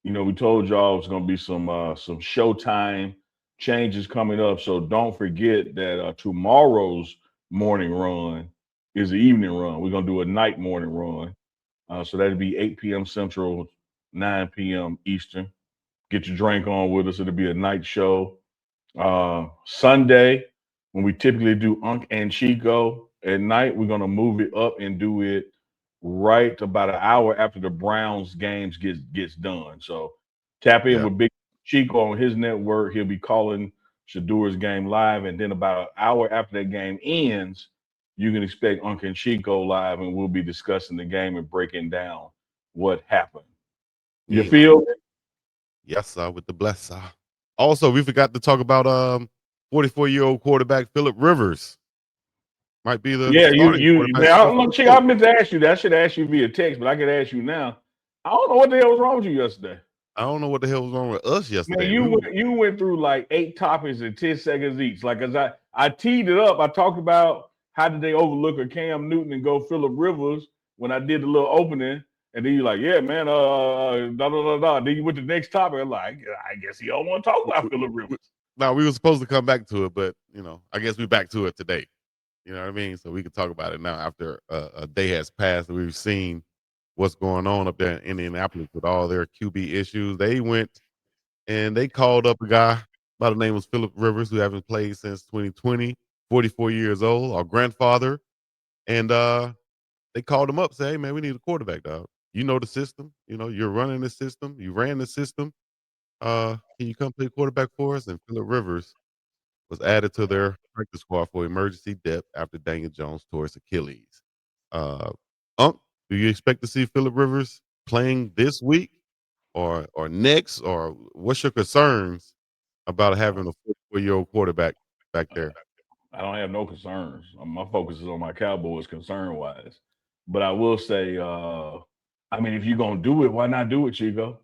we told y'all it's gonna be some Showtime changes coming up. So don't forget that tomorrow's morning run is the evening run. We're gonna do a night morning run. So that'll be 8 p.m. Central, 9 p.m. Eastern. Get your drink on with us. It'll be a night show. Sunday, when we typically do Unc and Chico at night, we're gonna move it up and do it right about an hour after the Browns games gets done. So tap in Yeah. with Big Chico on his network. He'll be calling Shedur's game live, and then about an hour after that game ends, you can expect Unc and Chico live, and we'll be discussing the game and breaking down what happened. You Yeah. feel? Yes, sir, with the bless, sir. Also, we forgot to talk about 44-year-old quarterback Philip Rivers. Might be the Yeah, starting quarterback now for the look, Chick, I Colts. meant to ask you that. I should ask you via text, but I could ask you now. I don't know what the hell was wrong with you yesterday. I don't know what the hell was wrong with us Man, yesterday. you We were went through like 8 topics in 10 seconds each. Like as I teed it up, I talked about how did they overlook a Cam Newton and go Phillip Rivers when I did the little opening, and then you're like, yeah, man, da da da da. Then you went to the next topic. I'm like, I guess he don't want to talk about Phillip Rivers. we now we were supposed to come back to it, but I guess we're back to it today. You know what I mean? So we can talk about it now after a day has passed and we've seen what's going on up there in Indianapolis with all their QB issues. They went and they called up a guy by the name of Philip Rivers, who haven't played since 2020, 44 years old, our grandfather. And they called him up, say, hey, man, we need a quarterback, dog. You know the system. You're running the system. You ran the system. Can you come play quarterback for us? And Philip Rivers was added to their practice squad for emergency depth after Daniel Jones tore his Achilles. Uh, Unc, do you expect to see Philip Rivers playing this week or next? Or what's your concerns about having a 44-year-old quarterback back there? I don't have no concerns. My focus is on my Cowboys concern wise. But I will say, I mean, if you're gonna do it, why not do it, Chico?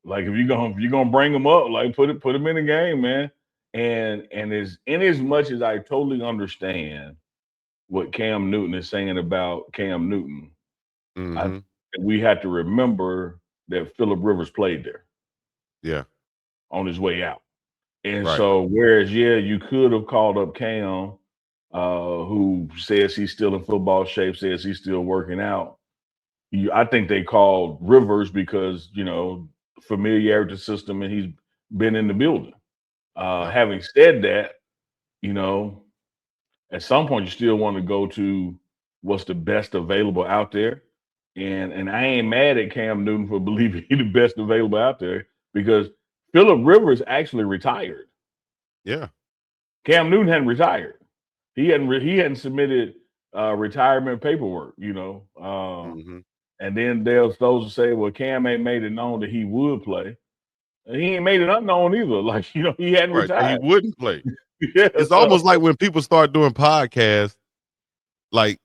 Like if you're gonna bring them up, like put them in the game, man. And as in as much as I totally understand what Cam Newton is saying about Cam Newton, I think Mhm. we have to remember that Philip Rivers played there Yeah. on his way out. And Right. so, whereas, yeah, you could have called up Cam, who says he's still in football shape, says he's still working out. I think they called Rivers because, familiarity system and he's been in the building. Yep. Having said that, you know, at some point you still want to go to what's the best available out there. And I ain't mad at Cam Newton for believing he's the best available out there because Philip Rivers actually retired. Yeah. Cam Newton hadn't retired. He hadn't submitted retirement paperwork, Mhm. and then there's those who say, well, Cam ain't made it known that he would play. And he ain't made it unknown either. Like, he hadn't Right. That he retired. wouldn't play. Yeah, It's so almost like when people start doing podcasts, like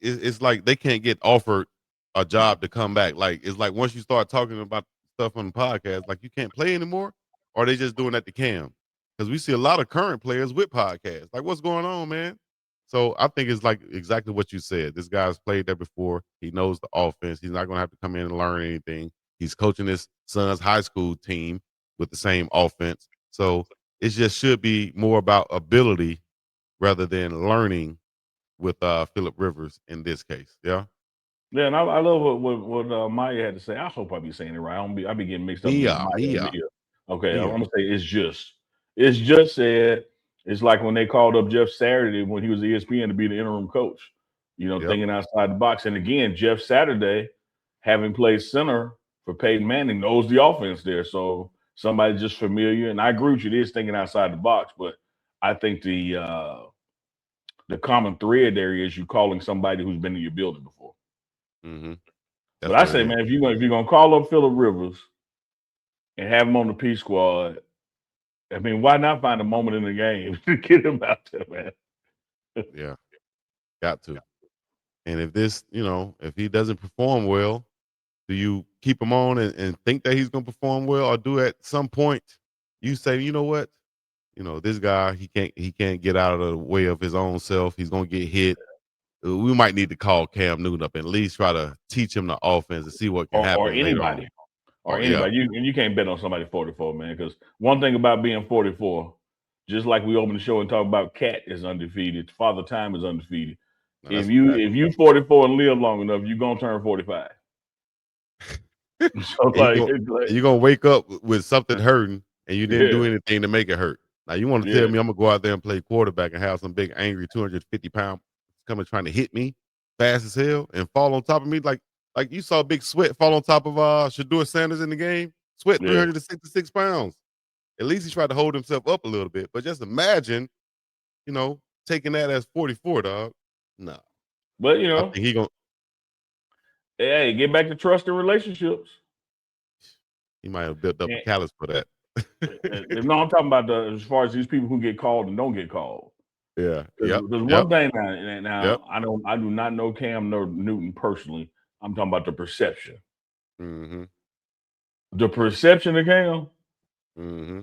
it's like they can't get offered a job to come back. Like it's like once you start talking about stuff on the podcast, like you can't play anymore, or they just doing that to Cam? Because we see a lot of current players with podcasts. Like, what's going on, man? So I think it's like exactly what you said. This guy's played there before. He knows the offense. He's not going to have to come in and learn anything. He's coaching his son's high school team with the same offense. So it just should be more about ability rather than learning with Philip Rivers in this case. Yeah. yeah, and I love what Maya had to say. I hope I be saying it right. I be getting mixed up between Mia, Maya and Mia, Mia. Okay, I'm Mia. gonna say it's just said it's like when they called up Jeff Saturday when he was ESPN to be the interim coach. Yep. Thinking outside the box. And again, Jeff Saturday, having played center for Peyton Manning, knows the offense there. So somebody just familiar. And I agree with you, it is thinking outside the box, but I think the common thread there is you calling somebody who's been in your building before. Hmm. But That's I what it say, is. man, if you're gonna call up Phillip Rivers and have him on the P squad, I mean, why not find a moment in the game to get him out there, man? Yeah. Got to. And if this, if he doesn't perform well, do you keep him on and think that he's going to perform well, or do at some point you say, you know what, this guy he can't get out of the way of his own self. He's going to get hit. We might need to call Cam Newton up and at least try to teach him the offense and see what can or happen later on. anybody, or yeah. anybody. You can't bet on somebody 44, man. Because one thing about being 44, just like we open the show and talk about Cat is undefeated, Father Time is undefeated. No, If that's a fact. you 44 and live long enough, you're gonna turn 45. So And you gonna wake up with something hurting, and you didn't yeah, do anything to make it hurt. Now you want to tell yeah, me I'm gonna go out there and play quarterback and have some big angry 250-pound coming trying to hit me fast as hell and fall on top of me like you saw Big Sweat fall on top of Shadur Sanders in the game. Sweat yeah. 366 pounds. At least he tried to hold himself up a little bit. But just imagine, taking that as 44, dog. No. But I think he gonna hey, get back to trust and relationships. he might have built up a And, callus for that. no, I'm talking about as far as these people who get called and don't get called. Yeah. Because Yep. there's Yep. one thing Yep. now I do not know Cam nor Newton personally. I'm talking about the perception. Mm-hmm. The perception of Cam, Mm-hmm.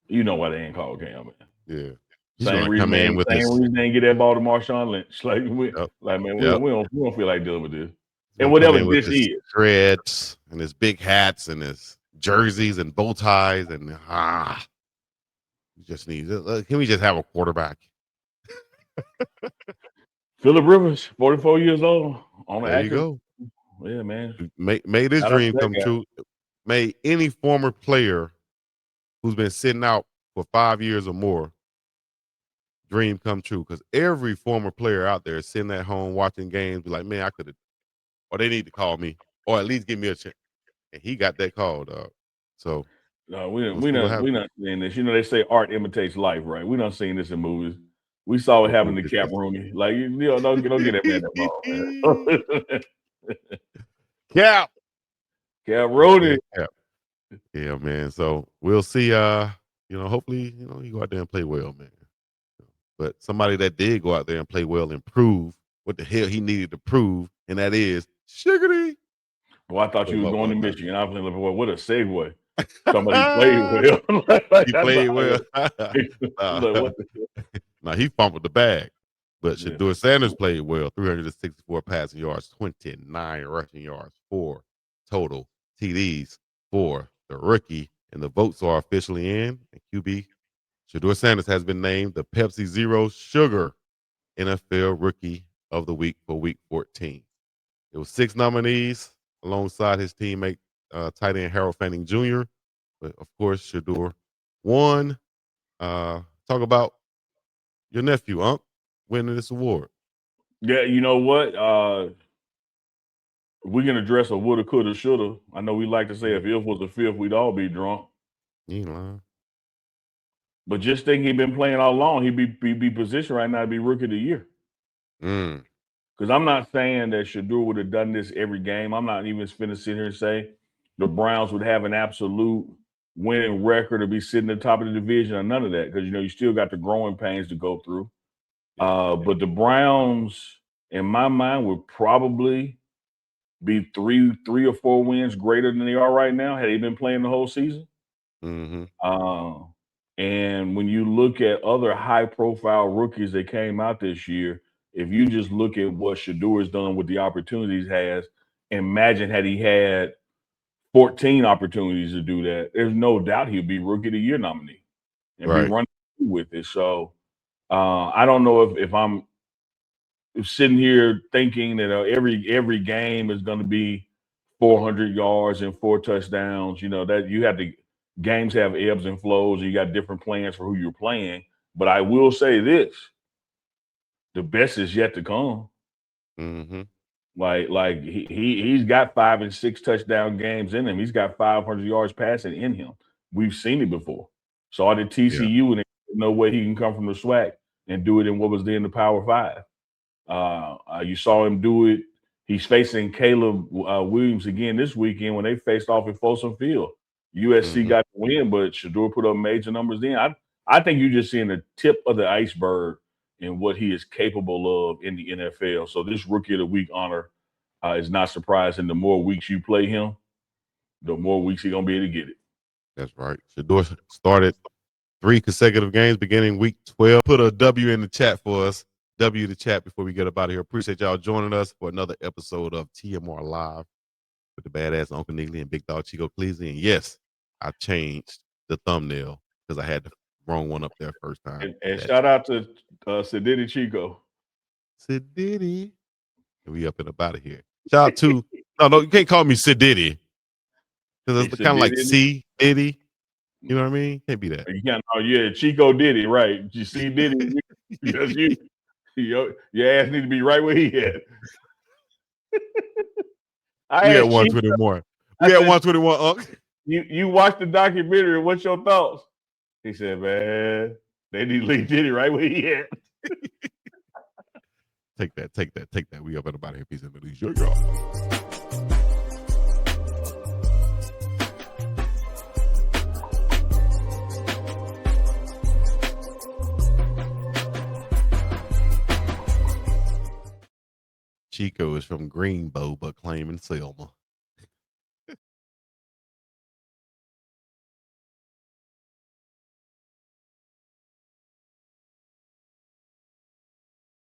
you know why they ain't called Cam, man. Yeah. He's gonna come in with Same his reason they ain't get that ball to Marshawn Lynch. yep. Man, Yep. we don't feel like dealing with this. He's And gonna come whatever in with this his is. dreads and his big hats and his jerseys and bow ties and he just needs can we just have a quarterback? Phillip Rivers, 44 years old, on the There you active. go. Yeah, man. Made his Shout out to dream that come guy. true. Made any former player who's been sitting out for 5 years or more dream come true. Because every former player out there is sitting at home watching games, be like, man, I could have, or they need to call me, or at least give me a chance. And he got that call, dog. So No, we'll see what we happens. not seeing this. You know, they say art imitates life, right? We not seeing this in movies. We saw it What happen to movie is Cap this? Rooney. Like, don't get that man that ball, man. Cap. Cap That Rooney. man Cap. Yeah, man. So we'll see. Hopefully, he go out there and play well, man. But somebody that did go out there and play well and prove what the hell he needed to prove, and that is Sugarty. Well, I thought Put you him was up going to one time. Michigan. I was like, well, what a segue. Somebody played well. He Like, I played thought, well. like, what the Now he fumbled the bag. But yeah. Shadur Sanders played well. 364 passing yards, 29 rushing yards, 4 total TDs for the rookie. And the votes are officially in. And QB Shadur Sanders has been named the Pepsi Zero Sugar NFL Rookie of the Week for Week 14. It was 6 nominees alongside his teammate, tight end Harold Fanning Jr. But of course, Shadur won. Talk about your nephew, Unc, winning this award. Yeah, you know what? We can address a woulda, coulda, shoulda. I know we like to say if was a fifth, we'd all be drunk. You ain't lying. But just think he'd been playing all along. He'd be positioned right now to be rookie of the year. Mm. Because I'm not saying that Shedeur would have done this every game. I'm not even finna sit here and say the Browns would have an absolute winning record or be sitting at the top of the division or none of that. Because you still got the growing pains to go through. But the Browns, in my mind, would probably be three or four wins greater than they are right now had they been playing the whole season. Mm-hmm. And when you look at other high-profile rookies that came out this year, if you just look at what Shedeur has done with the opportunities he has, imagine had he had 14 opportunities to do that, there's no doubt he'd be rookie of the year nominee and be Right. running with it. So I don't know if I'm sitting here thinking that every game is going to be 400 yards and 4 touchdowns. That you have to games have ebbs and flows. And you got different plans for who you're playing. But I will say this: the best is yet to come. Mm-hmm. Like he's got 5 and 6 touchdown games in him. He's got 500 yards passing in him. We've seen it before. Saw it at Yeah. TCU, and no way he can come from the SWAC and do it in what was then the Power Five. You saw him do it. He's facing Caleb Williams again this weekend when they faced off at Folsom Field. USC Mm-hmm. got the win, but Shedeur put up major numbers then. I think you're just seeing the tip of the iceberg in what he is capable of in the NFL. So this Rookie of the Week honor is not surprising. The more weeks you play him, the more weeks he's going to be able to get it. That's right. Shedeur started 3 consecutive games beginning week 12. Put a W in the chat for us. W the chat before we get up out of here. Appreciate y'all joining us for another episode of TMR Live. with the badass Uncle Niggly and Big Dog Chico Cleasy. And yes, I changed the thumbnail because I had the wrong one up there first time. And shout out to Shedeur Chico. Sididdy. We up and about of here. Shout out to no, you can't call me Sididdy. Because it's kind of like C Diddy. You know what I mean? Can't be that. You can't. Oh yeah, Chico Diddy, right? You see Diddy because your ass need to be right where he at. We had 121. We had 121, Unc. You watched the documentary. What's your thoughts? He said, man, they need to leave Diddy right where he at. Take that. We up and about here. Peace and release. Y'all. Chico is from Greenbow, but claiming Selma.